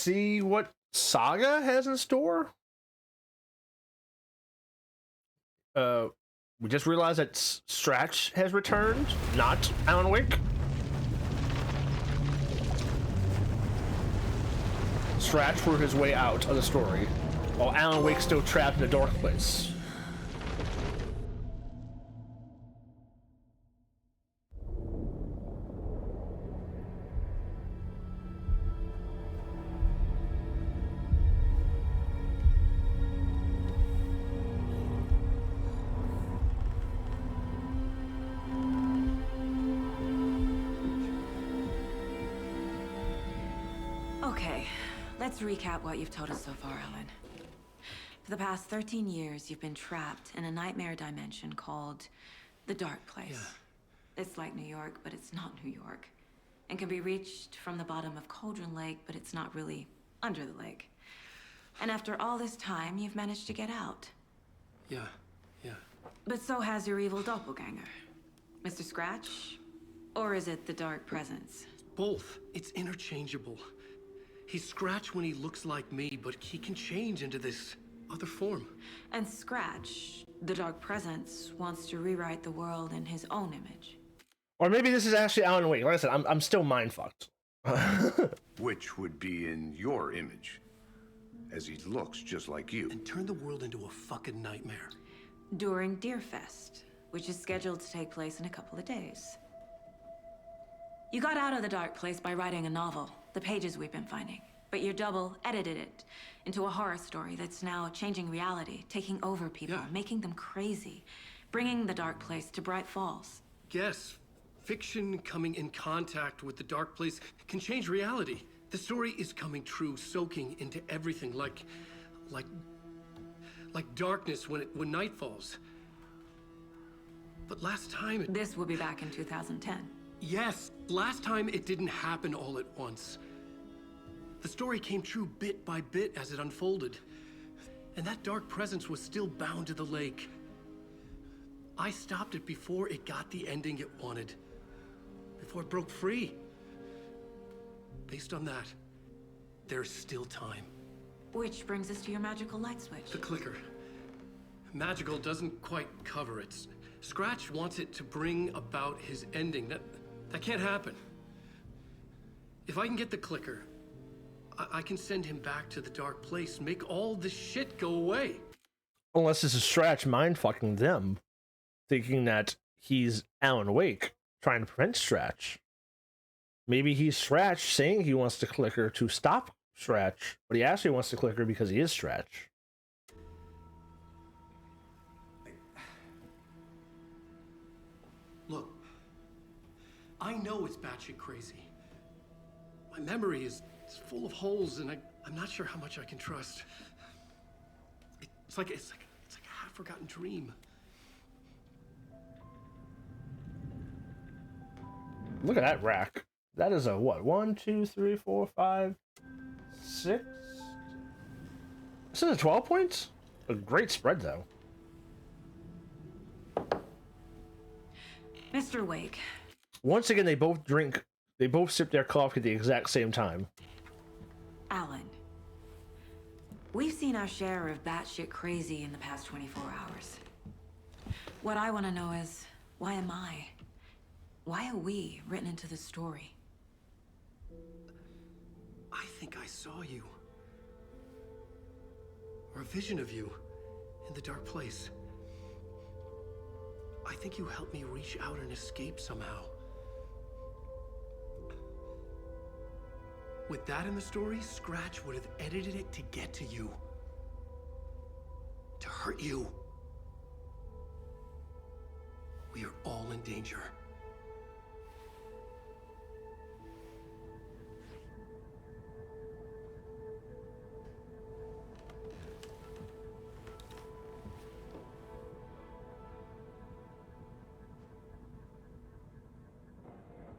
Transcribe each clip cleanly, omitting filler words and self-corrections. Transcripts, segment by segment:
see what Saga has in store. We just realized that Stratch has returned, not Alan Wake. Stratch for his way out of the story, while Alan Wake's still trapped in a dark place. Okay, let's recap what you've told us so far, Alan. For the past 13 years, you've been trapped in a nightmare dimension called the Dark Place. Yeah. It's like New York, but it's not New York. And can be reached from the bottom of Cauldron Lake, but it's not really under the lake. And after all this time, you've managed to get out. Yeah. But so has your evil doppelganger. Mr. Scratch? Or is it the Dark Presence? Both. It's interchangeable. He's Scratch when he looks like me, but he can change into this other form. And Scratch, the Dark Presence, wants to rewrite the world in his own image. Or maybe this is actually Alan Wake. Like I said, I'm still mind fucked. Which would be in your image, as he looks just like you. And turn the world into a fucking nightmare. During Deerfest, which is scheduled to take place in a couple of days. You got out of the Dark Place by writing a novel, the pages we've been finding. But your double edited it into a horror story that's now changing reality, taking over people, making them crazy, bringing the Dark Place to Bright Falls. Yes, fiction coming in contact with the Dark Place can change reality. The story is coming true, soaking into everything like darkness when night falls. But last time This will be back in 2010. Yes, last time it didn't happen all at once. The story came true bit by bit as it unfolded. And that dark presence was still bound to the lake. I stopped it before it got the ending it wanted. Before it broke free. Based on that, there's still time. Which brings us to your magical light switch. The clicker. Magical doesn't quite cover it. Scratch wants it to bring about his ending. That can't happen. If I can get the clicker, I can send him back to the Dark Place, make all this shit go away. Unless this is Stratch mind fucking them, thinking that he's Alan Wake, trying to prevent Stratch. Maybe he's Stratch saying he wants to clicker to stop Stratch, but he actually wants to clicker because he is Stratch. Look, I know it's batshit crazy. My memory is full of holes, and I'm not sure how much I can trust. It's like a half-forgotten dream. Look at that rack. That is a what? 1, 2, 3, 4, 5, 6. This is a 12 points? A great spread though. Mr. Wake. Once again, they both sip their coffee at the exact same time. Alan. We've seen our share of batshit crazy in the past 24 hours. What I want to know is, why am I? Why are we written into the story? I think I saw you. Or a vision of you in the Dark Place. I think you helped me reach out and escape somehow. With that in the story, Scratch would have edited it to get to you. To hurt you. We are all in danger.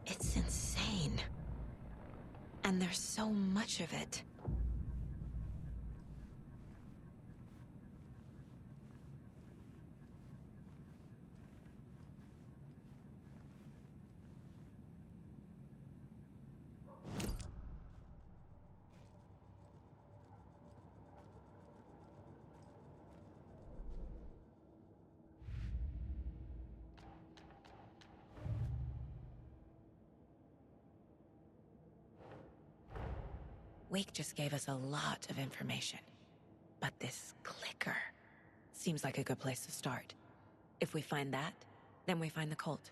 It's insane. And there's so much of it. Wake just gave us a lot of information. But this clicker seems like a good place to start. If we find that, then we find the cult.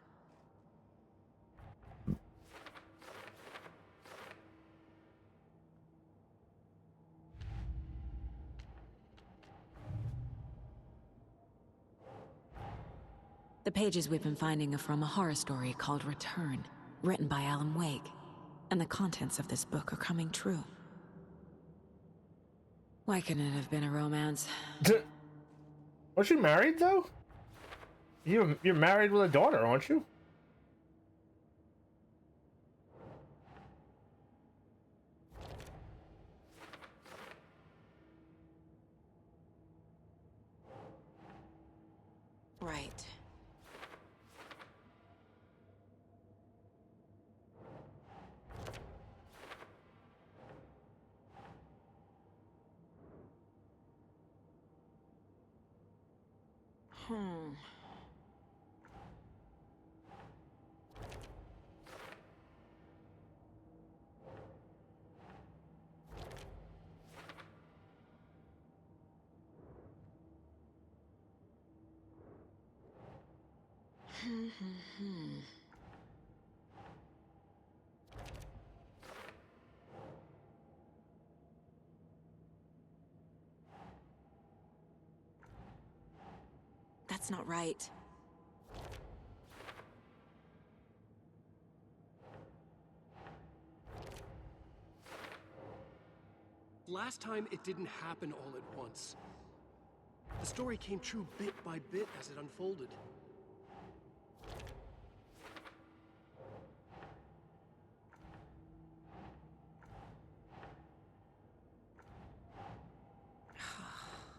The pages we've been finding are from a horror story called Return, written by Alan Wake. And the contents of this book are coming true. Why couldn't it have been a romance? Was you married though? You're married with a daughter, aren't you? Right. That's not right. Last time, it didn't happen all at once. The story came true bit by bit as it unfolded.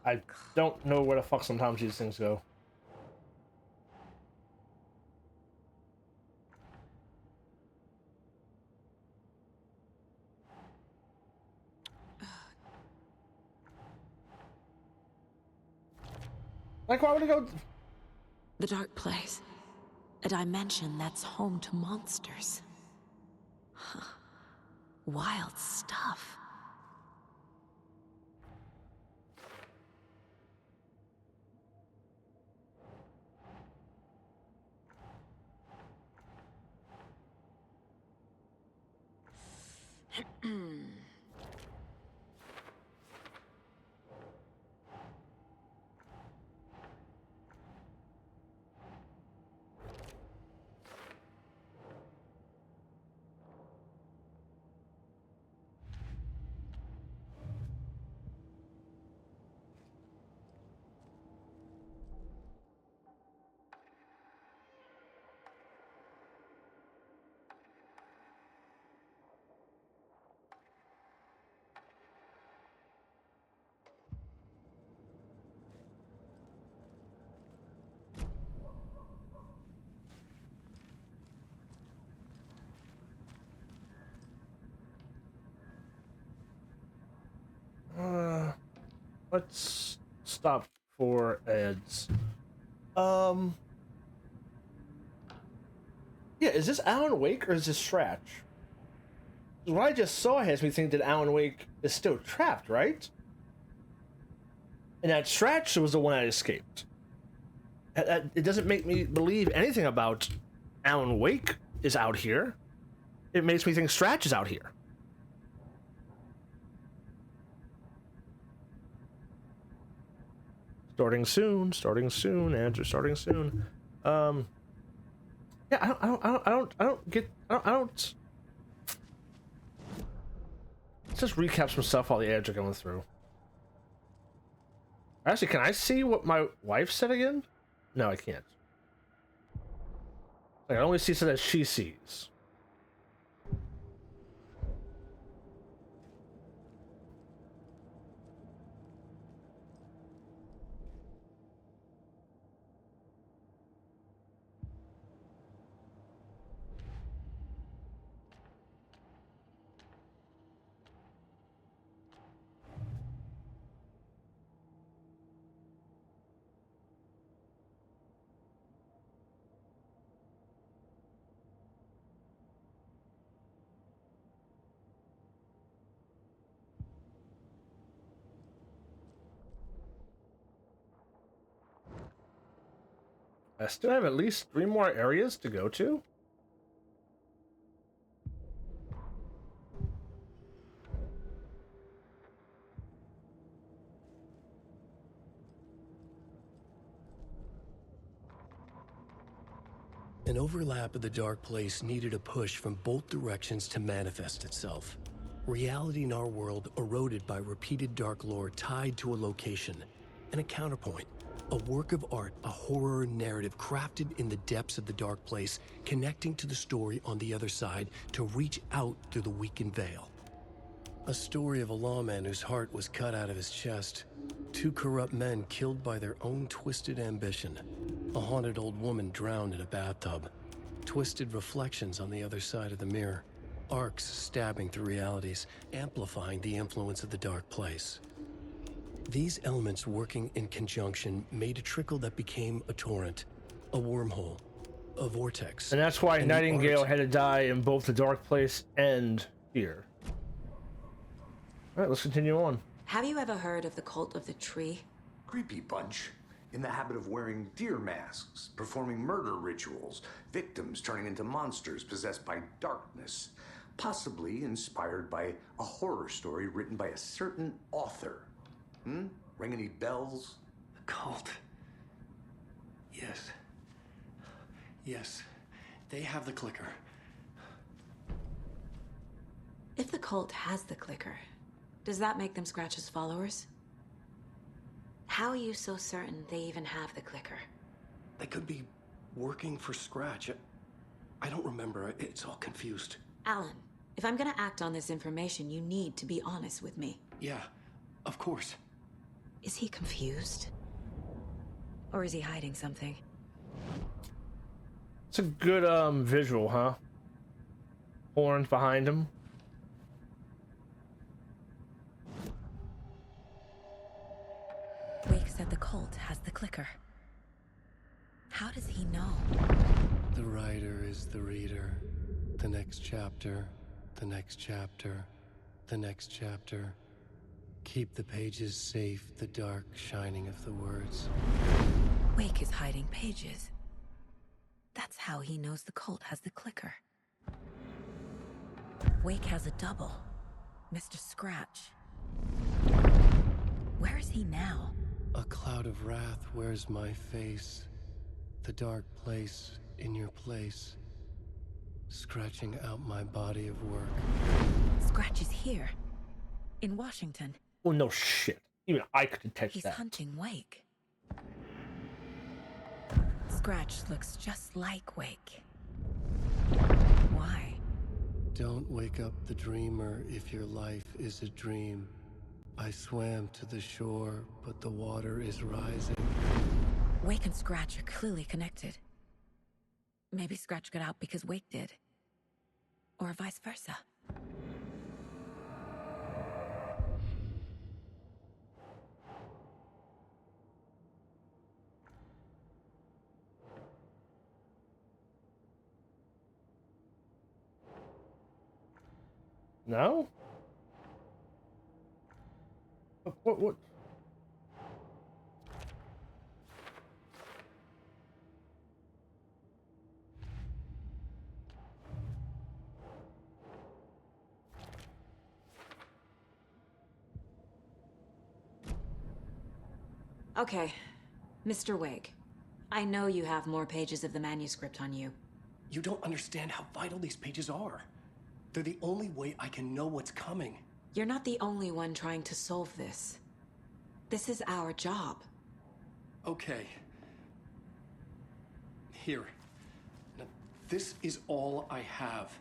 I don't know where the fuck sometimes these things go. Like, why would it go? The dark place. A dimension that's home to monsters. Huh. Wild stuff. Let's stop for ads. Yeah, is this Alan Wake or is this Stratch? What I just saw has me think that Alan Wake is still trapped, right? And that Stratch was the one that escaped. It doesn't make me believe anything about Alan Wake is out here. It makes me think Stratch is out here. Starting soon, ads are starting soon. Yeah, I don't get, I don't. Let's just recap some stuff while the ads are going through. Actually, can I see what my wife said again? No, I can't. I only see so that she sees. I still have at least 3 more areas to go to. An overlap of the dark place needed a push from both directions to manifest itself. Reality in our world eroded by repeated dark lore tied to a location, and a counterpoint, a work of art, a horror narrative crafted in the depths of the dark place, connecting to the story on the other side to reach out through the weakened veil. A story of a lawman whose heart was cut out of his chest, 2 corrupt men killed by their own twisted ambition, a haunted old woman drowned in a bathtub, twisted reflections on the other side of the mirror, arcs stabbing through realities, amplifying the influence of the dark place. These elements working in conjunction made a trickle that became a torrent, a wormhole, a vortex. And that's why And the Nightingale art- had to die in both the dark place and here. Alright, let's continue on. Have you ever heard of the Cult of the Tree? Creepy bunch. In the habit of wearing deer masks, performing murder rituals, victims turning into monsters possessed by darkness, possibly inspired by a horror story written by a certain author. Ring any bells? The cult. Yes. Yes. They have the clicker. If the cult has the clicker, does that make them Scratch's followers? How are you so certain they even have the clicker? They could be working for Scratch. I don't remember. It's all confused. Alan, if I'm gonna act on this information, you need to be honest with me. Yeah, of course. Is he confused? Or is he hiding something? It's a good visual, huh? Horns behind him. Wake said the cult has the clicker. How does he know? The writer is the reader. The next chapter, the next chapter, the next chapter. Keep the pages safe, the dark shining of the words. Wake is hiding pages. That's how he knows the cult has the clicker. Wake has a double. Mr. Scratch. Where is he now? A cloud of wrath wears my face. The dark place in your place. Scratching out my body of work. Scratch is here. In Washington. Oh, no shit. Even I could detect He's that. hunting Wake. Scratch looks just like Wake. Why? Don't wake up the dreamer if your life is a dream. I swam to the shore, but the water is rising. Wake and Scratch are clearly connected. Maybe Scratch got out because Wake did. Or vice versa. No? What? Okay, Mr. Wake. I know you have more pages of the manuscript on you. You don't understand how vital these pages are. They're the only way I can know what's coming. You're not the only one trying to solve this. This is our job. Okay. Here. Now, this is all I have.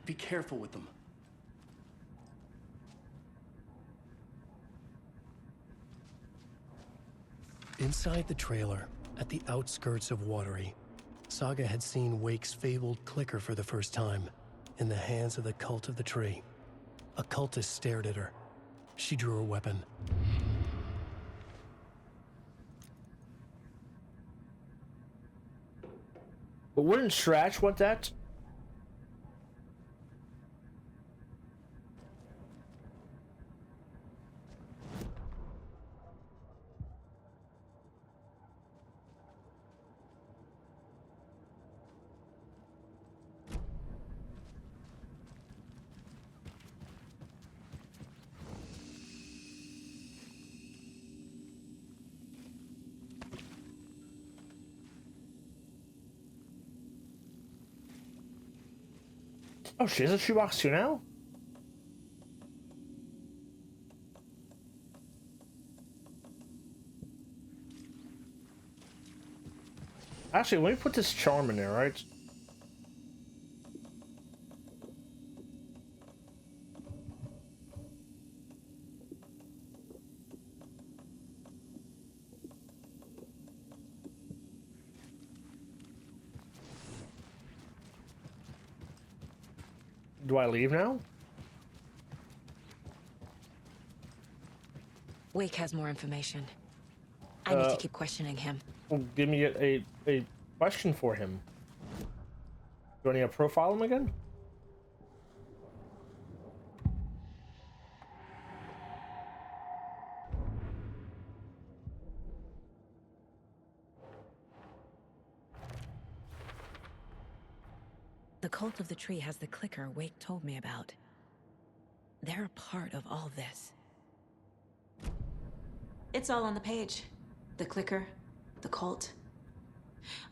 Be careful with them. Inside the trailer, at the outskirts of Watery, Saga had seen Wake's fabled clicker for the first time, in the hands of the Cult of the Tree. A cultist stared at her. She drew her weapon. But wouldn't Scratch want that? Oh, she has a shoebox too now? Actually, let me put this charm in there, right? Do I leave now? Wake has more information. I need to keep questioning him. Well, give me a question for him. Do I need to profile him again? The cult of the tree has the clicker Wake told me about. They're a part of all this. It's all on the page. The clicker, the cult.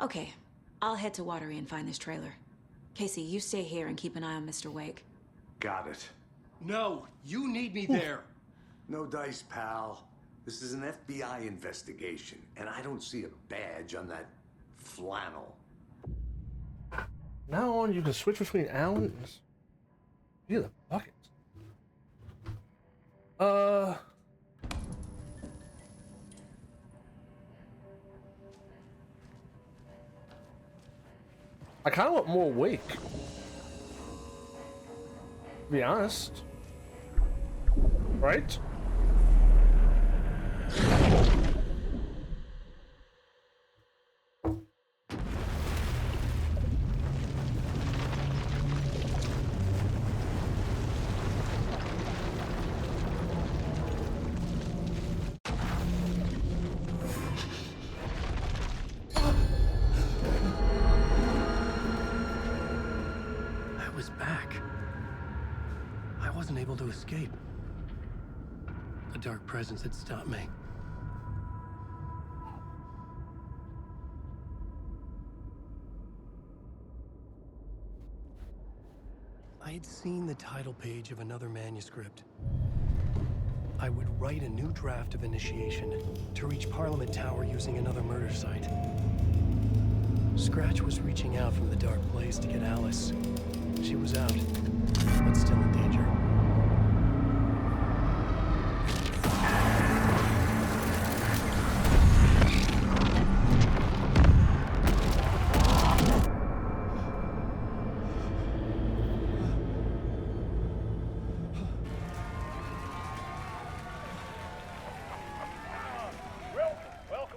Okay, I'll head to Watery and find this trailer. Casey, you stay here and keep an eye on Mr. Wake. Got it. No, you need me there. No dice, pal. This is an FBI investigation, and I don't see a badge on that flannel. Now on, you can switch between Alan and... Look at the buckets. I kind of want more Wake. To be honest. Right? I was back. I wasn't able to escape. A dark presence had stopped me. I had seen the title page of another manuscript. I would write a new draft of initiation to reach Parliament Tower using another murder site. Scratch was reaching out from the dark place to get Alice. She was out, but still in danger.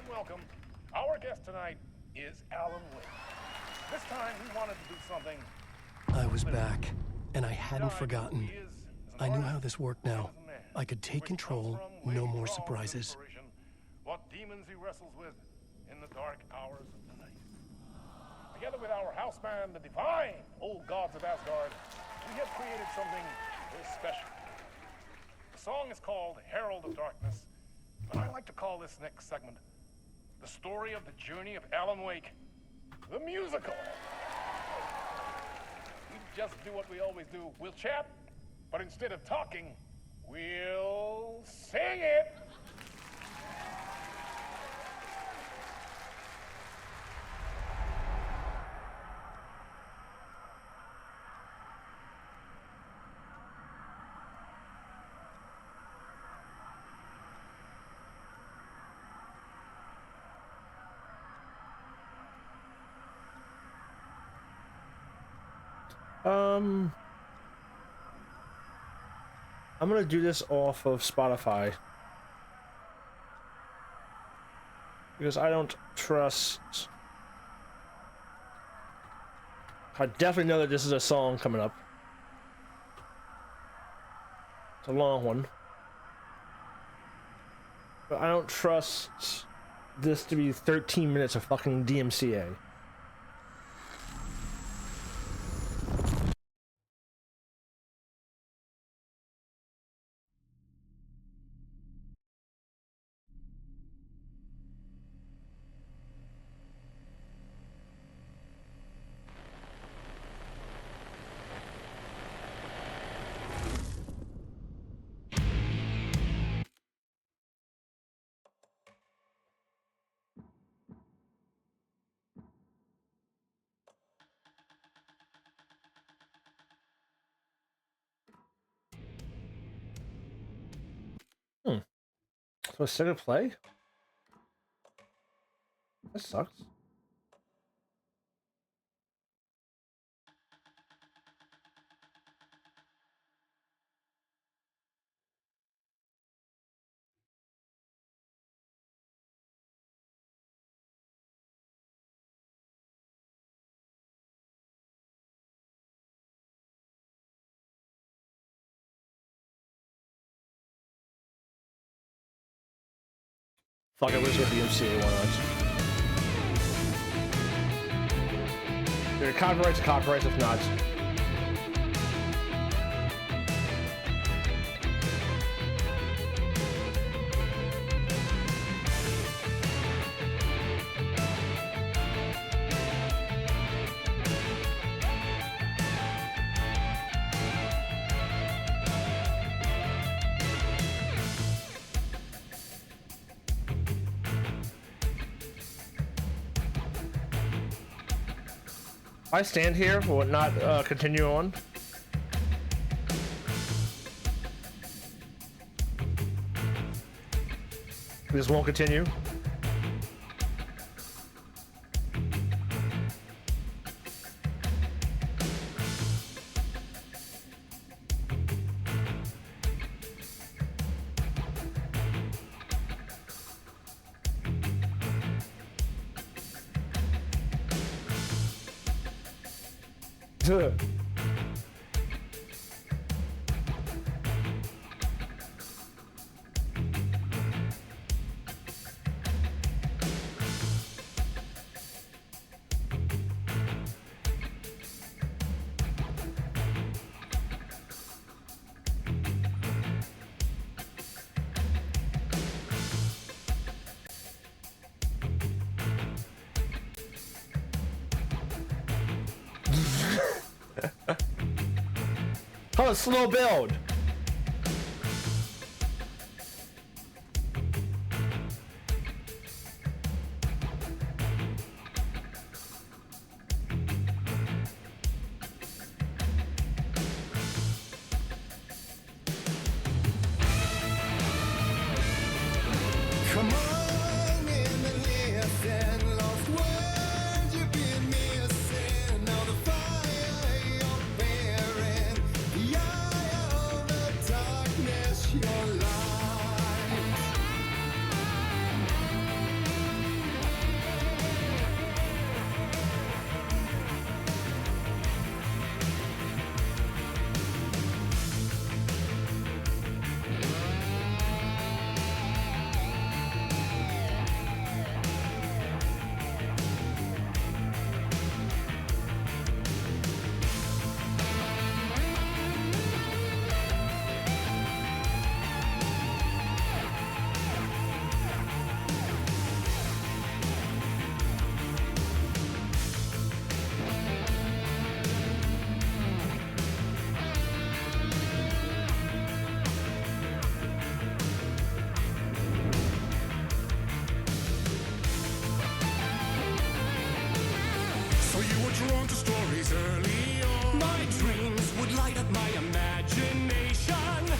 Welcome. Our guest tonight is Alan Wake. This time he wanted to do something. I was back, and I hadn't forgotten. I knew how this worked now. I could take control, no more surprises. What demons he wrestles with in the dark hours of the night. Together with our house band, the divine old gods of Asgard, we have created something very special. The song is called Herald of Darkness, but I like to call this next segment the story of the journey of Alan Wake, the musical. We just do what we always do. We'll chat, but instead of talking, we'll sing it. I'm gonna do this off of Spotify because I don't trust. I definitely know that this is a song coming up. It's a long one, but I don't trust this to be 13 minutes of fucking DMCA. So state of play? That sucks. Fuck it, let's get the MCA one on. There are copyrights, if not. I stand here, will it not continue on? This won't continue. Ugh. Oh, slow build. Come on in and listen, lost words you've been missing. Now the fire you're bearing, the eye of the darkness, your light. So you were drawn to stories early on. My dreams would light up my imagination.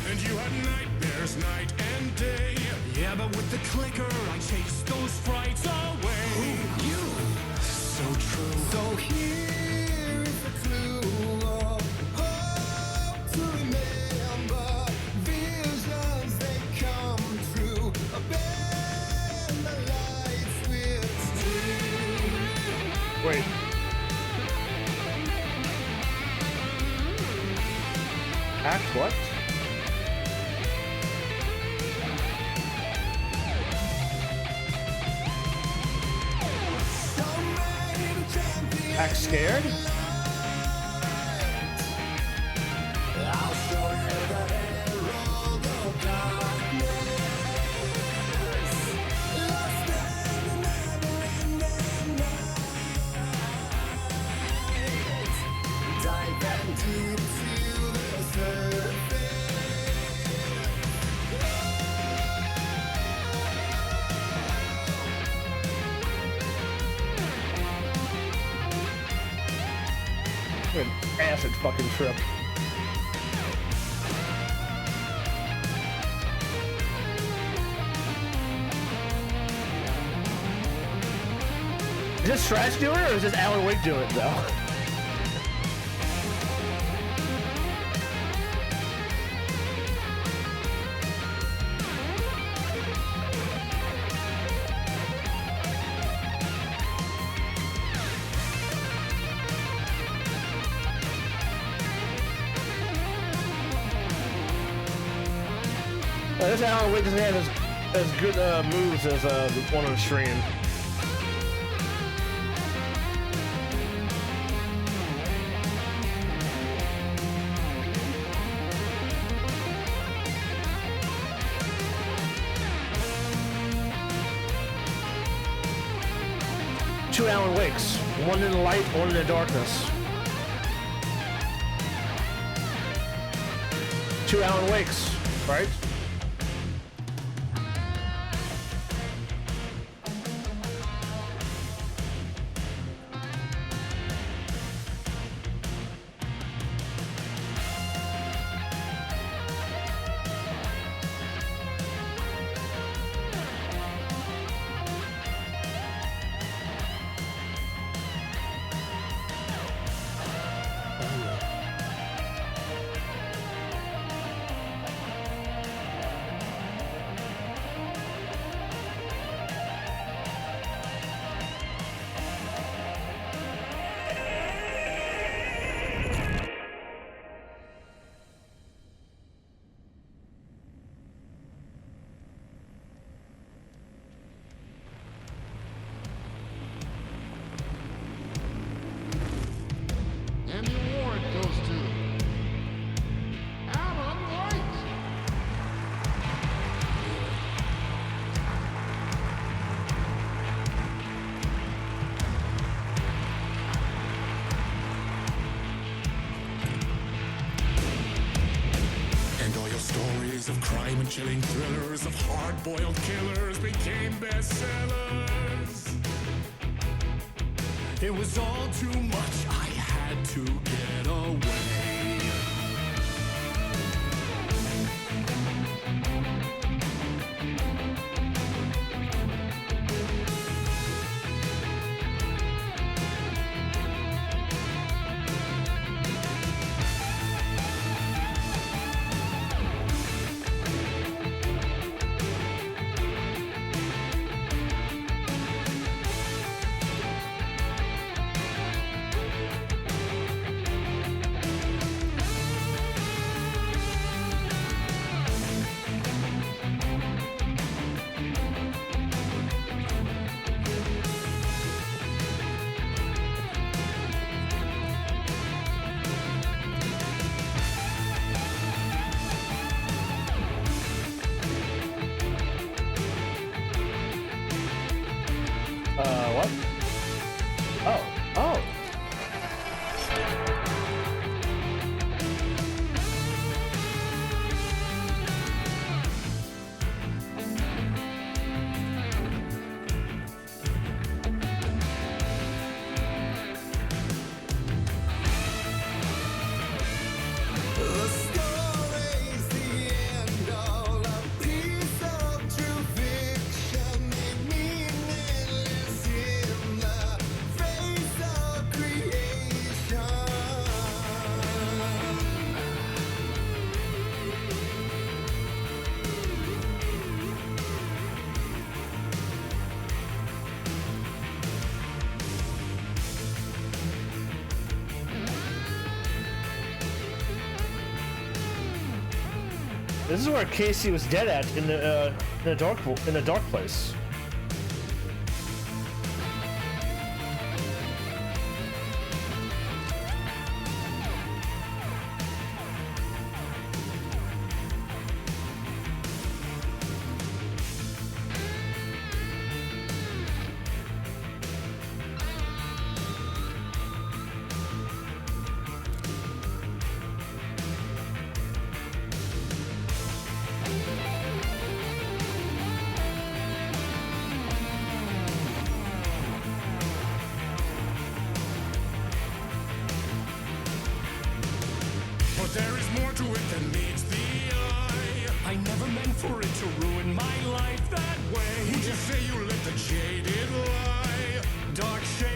And you had nightmares night and day. Yeah, but with the clicker, I chased those frights away. Who you? So true. So here is a clue of hope to remember. Visions, they come true. Bend the lights with steel. Wait. Act what? Act scared? I'll show you the herald of darkness. Lost in the never-ending night. Dive and deep to the surface. An acid fucking trip. this Stratch doing it, or is this Alan Wake doing it, though? This Alan Wake doesn't have as good moves as the one on the stream. Two Alan Wakes, one in the light, one in the darkness. Two Alan Wakes, right? And the award goes to Alan White. And all your stories of crime and chilling thrillers of hard-boiled killers became bestsellers. It was all too much, I had to get away. What? Oh. Oh. The story's the end, all a piece of true fiction, meaningless in the face of creation. This is where Casey was dead at in the dark place. But there is more to it than meets the eye. I never meant for it to ruin my life that way. Would you say you let the jaded lie? Dark shade.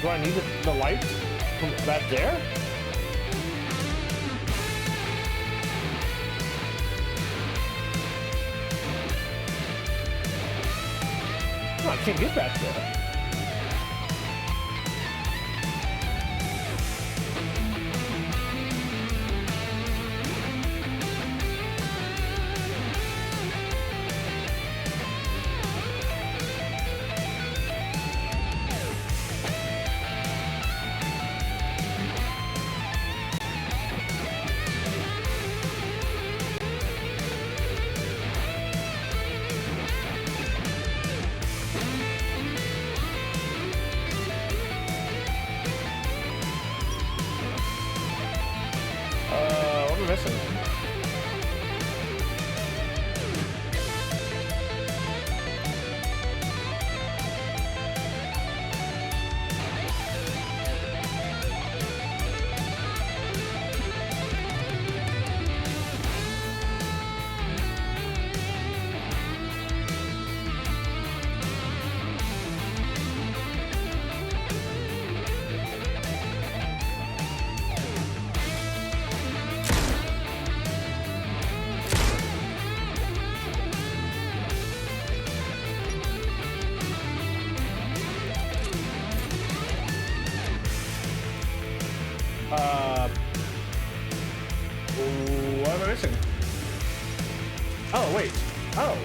Do I need the light from that there? No, I can't get back there. What am I missing? What am I missing? Oh, wait. Oh.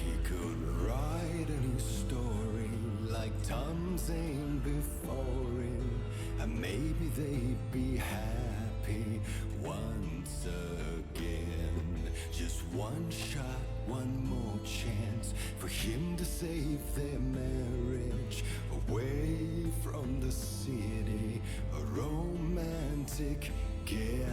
He could write a new story like Tom Zane before him, and maybe they'd be happy once again. Just one shot, one more chance for him to save their marriage away from the city, a romantic getaway.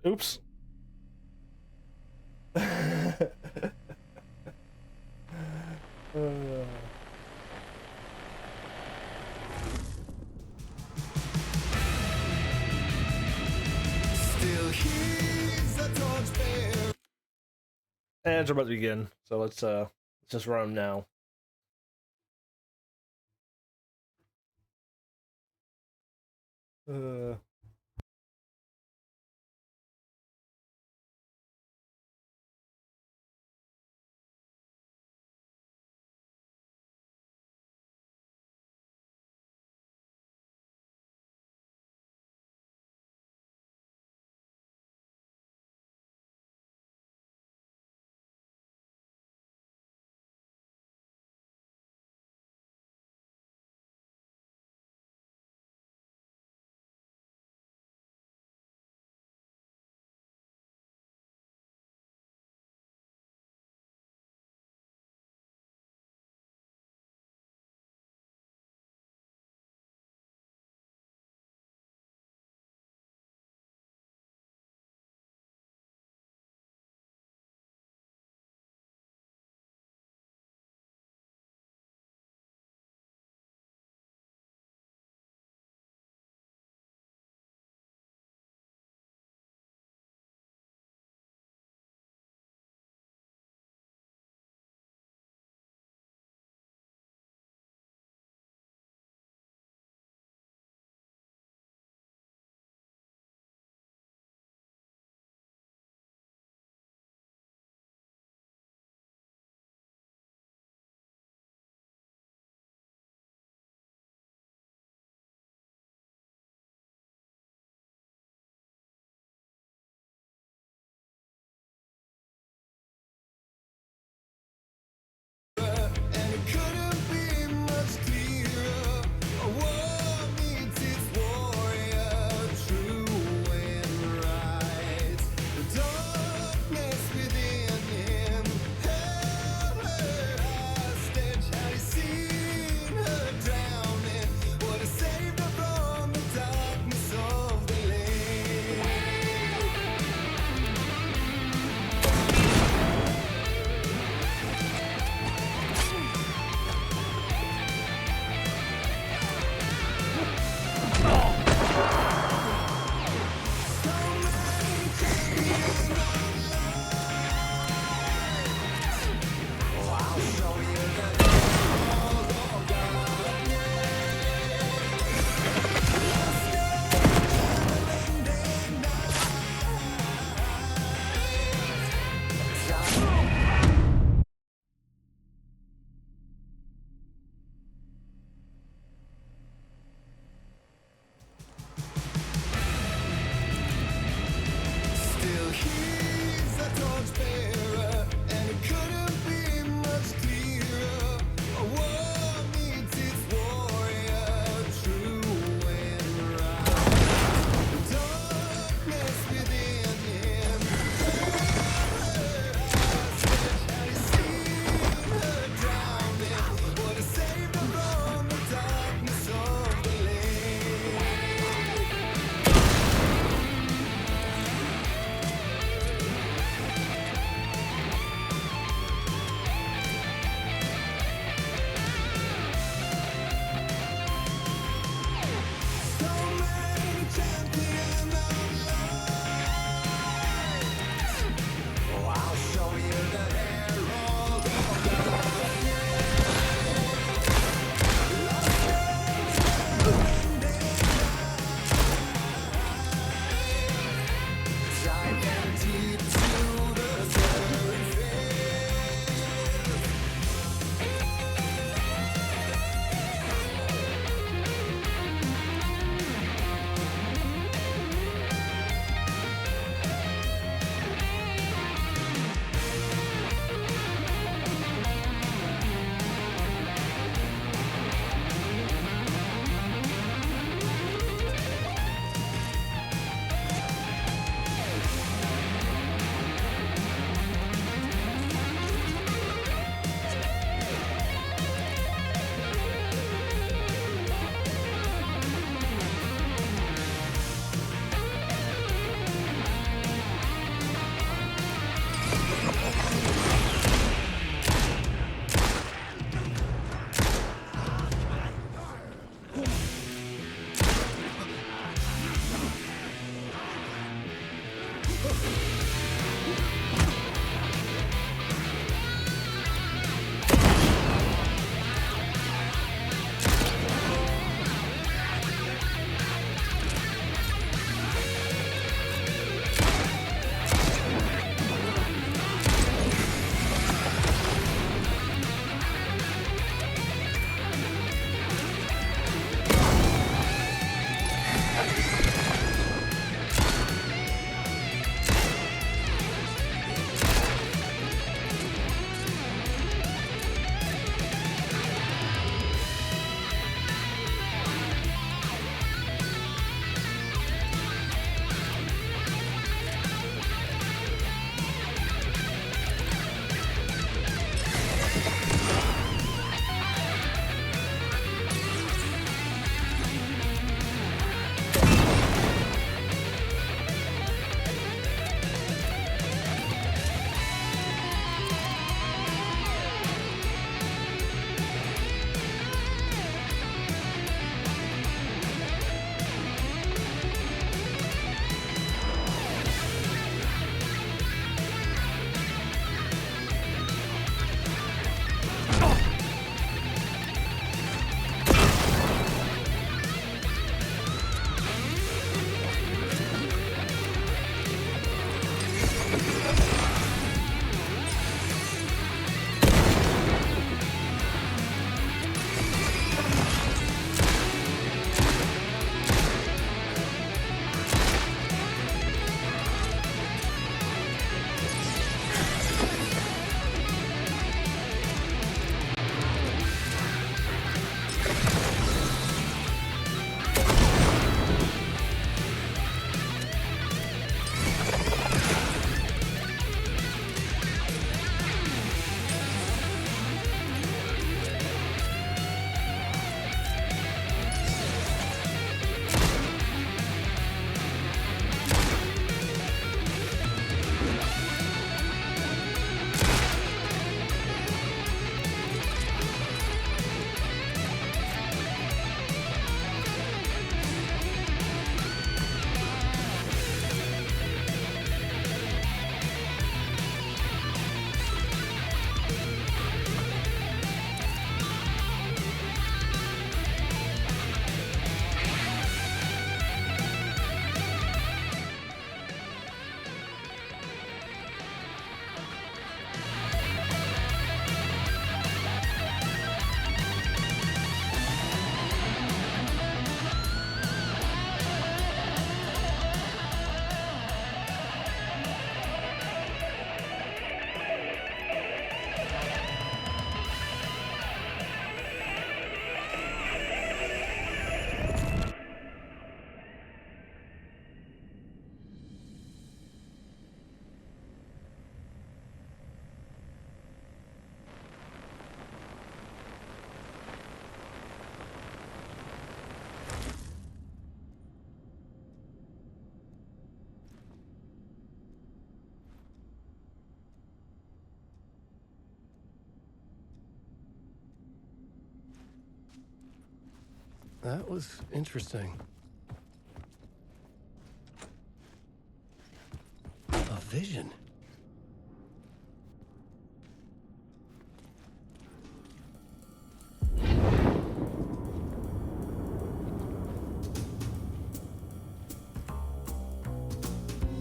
Oops. Still he's a torchbearer. Ads are about to begin, so let's just run them now. And it couldn't be much clearer. A war meets its warrior, true and right. The darkness within him held her hostage. Had he seen her drowning, would have saved her from the darkness of the lake. Still he's a torchbearer, and it couldn't be much clearer. A war meets its warrior, true and right. The darkness within him held her hostage. Had he seen her drowning, would have saved her from the darkness of the lake. So many champions of light. Oh, I'll show you the herald of dive deep to the surface. That was interesting. A vision.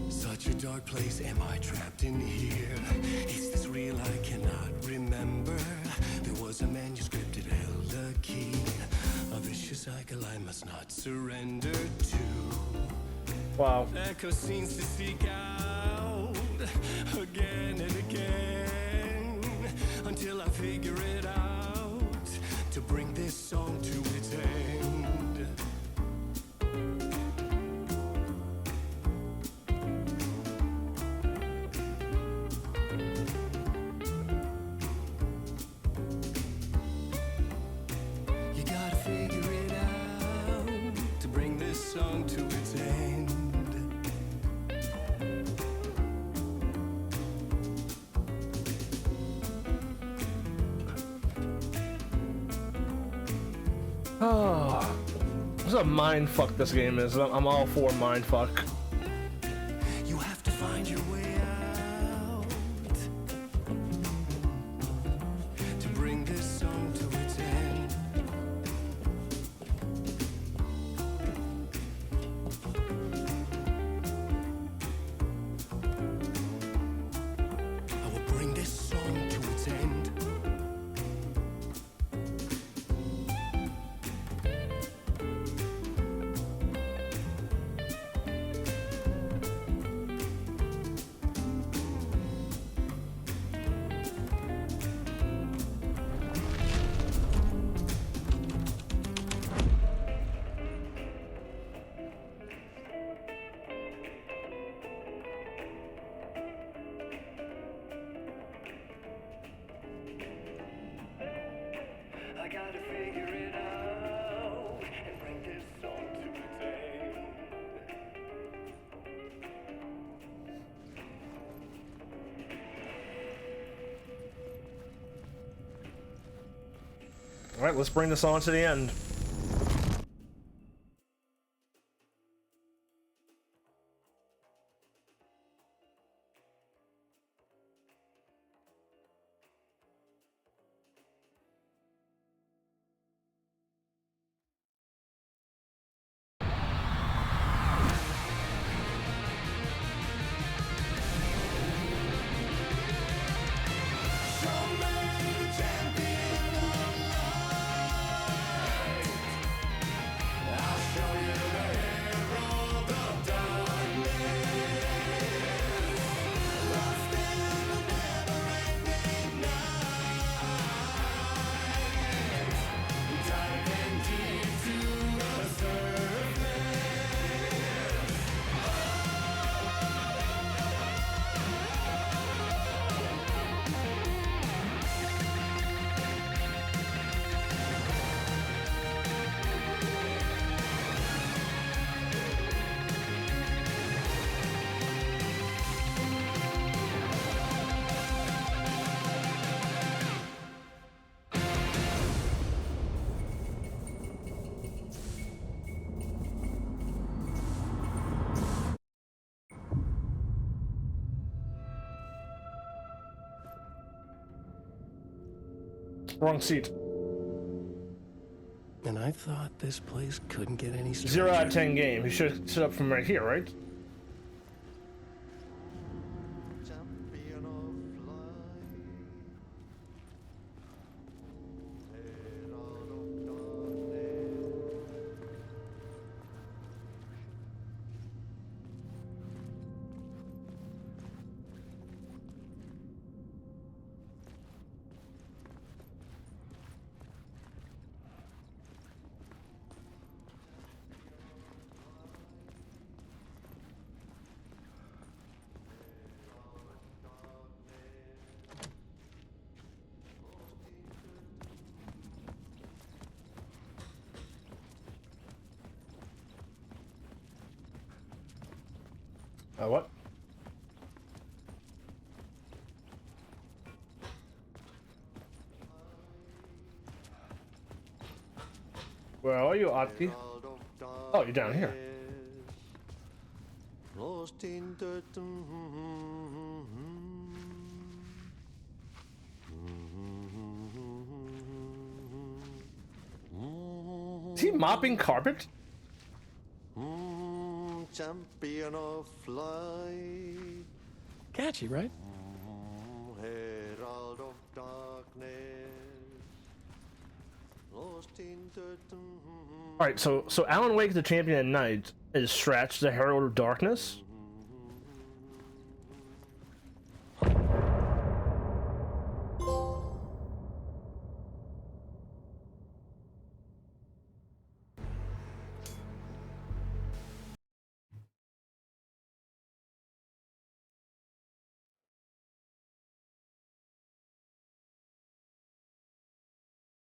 Such a dark place, am I trapped in here? Is this real? I cannot remember. There was a manuscript, it held a key. A vicious cycle I must not surrender to. Wow. Echo scenes to seek out again and again until I figure it out to bring this song to its end. You gotta figure it out to bring this song to its end. Oh, what a mind fuck this game is. I'm all for mind fuck. You have to find trying to figure it out and bring this song to its end. All right, let's bring this on to the end. Wrong seat. And I thought this place couldn't get any stranger. 0 out of 10 game. You should sit up from right here, right? Champion of life. Herald of darkness. What? Where are you, Ati? Herald of Oh, you're down here. darkness. Lost in dirt. Is he mopping carpet? Champion of light. Catchy, right? Herald of darkness. Lost in dirt. All right, so Alan Wake, the champion at night, is Stratch, the Herald of Darkness.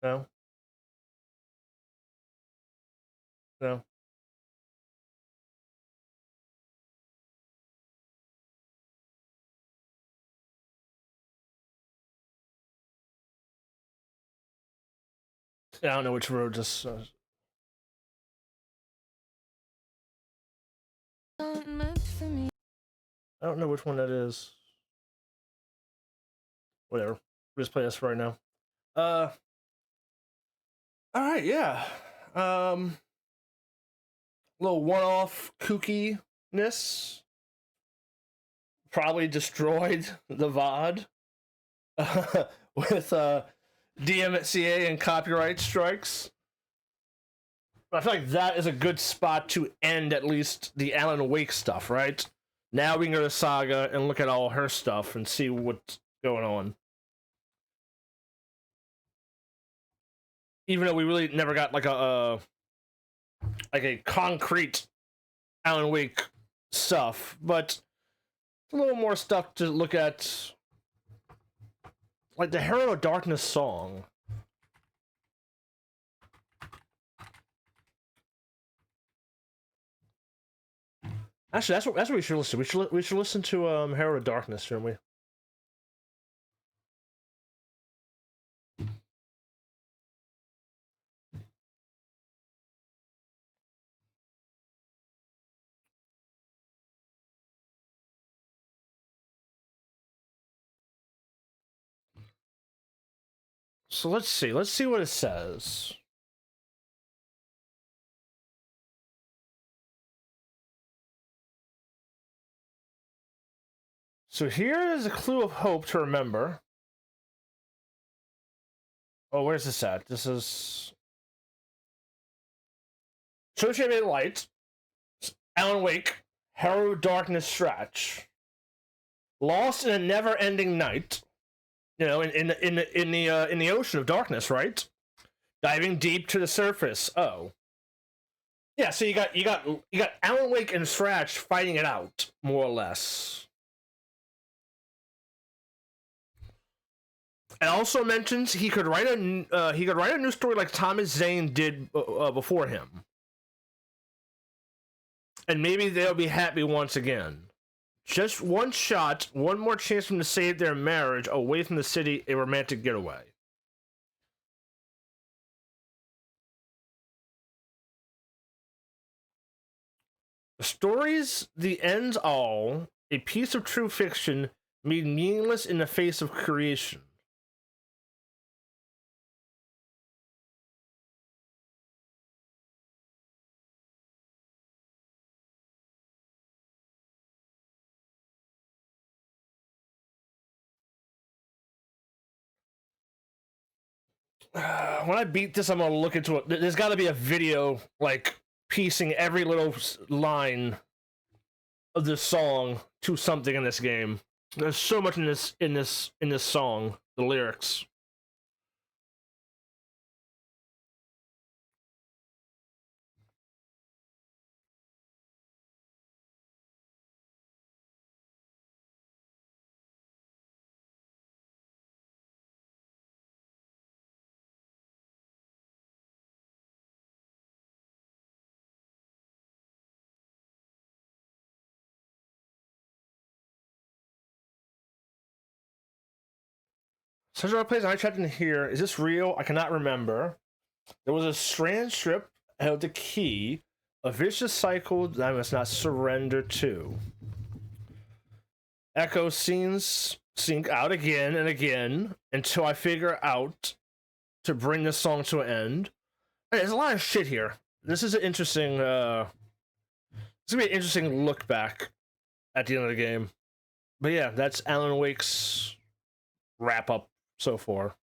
No. No. I don't know which road this. I don't know which one that is. Whatever. We'll just play this for right now. All right, yeah. Little one-off kookiness. Probably destroyed the VOD with DMCA and copyright strikes. But I feel like that is a good spot to end at least the Alan Wake stuff, right? Now we can go to Saga and look at all her stuff and see what's going on. Even though we really never got like a concrete Alan Wake stuff, but a little more stuff to look at, like the Herald of Darkness song. Actually, that's what we should listen. We should listen to Herald of Darkness, shouldn't we? So let's see. Let's see what it says. So here is a clue of hope to remember. Oh, where's this at? This is Associated Light, Alan Wake, Herald Darkness Stretch, Lost in a Never-Ending Night. You know, in the ocean of darkness, right? Diving deep to the surface. Oh, yeah. So you got Alan Wake and Stretch fighting it out, more or less. It also mentions he could write a new story like Thomas Zane did before him, and maybe they'll be happy once again. Just one shot, one more chance for them to save their marriage away from the city, a romantic getaway. The stories, the ends all, a piece of true fiction made meaningless in the face of creation. When I beat this, I'm gonna look into it. There's got to be a video like piecing every little line of this song to something in this game. There's so much in this song, the lyrics. Such a place I checked in here. Is this real? I cannot remember. There was a strand strip held the key, a vicious cycle that I must not surrender to. Echo scenes sink out again and again until I figure out to bring this song to an end. Hey, there's a lot of shit here. This is an interesting. This is gonna be an interesting look back at the end of the game. But yeah, that's Alan Wake's wrap up so far.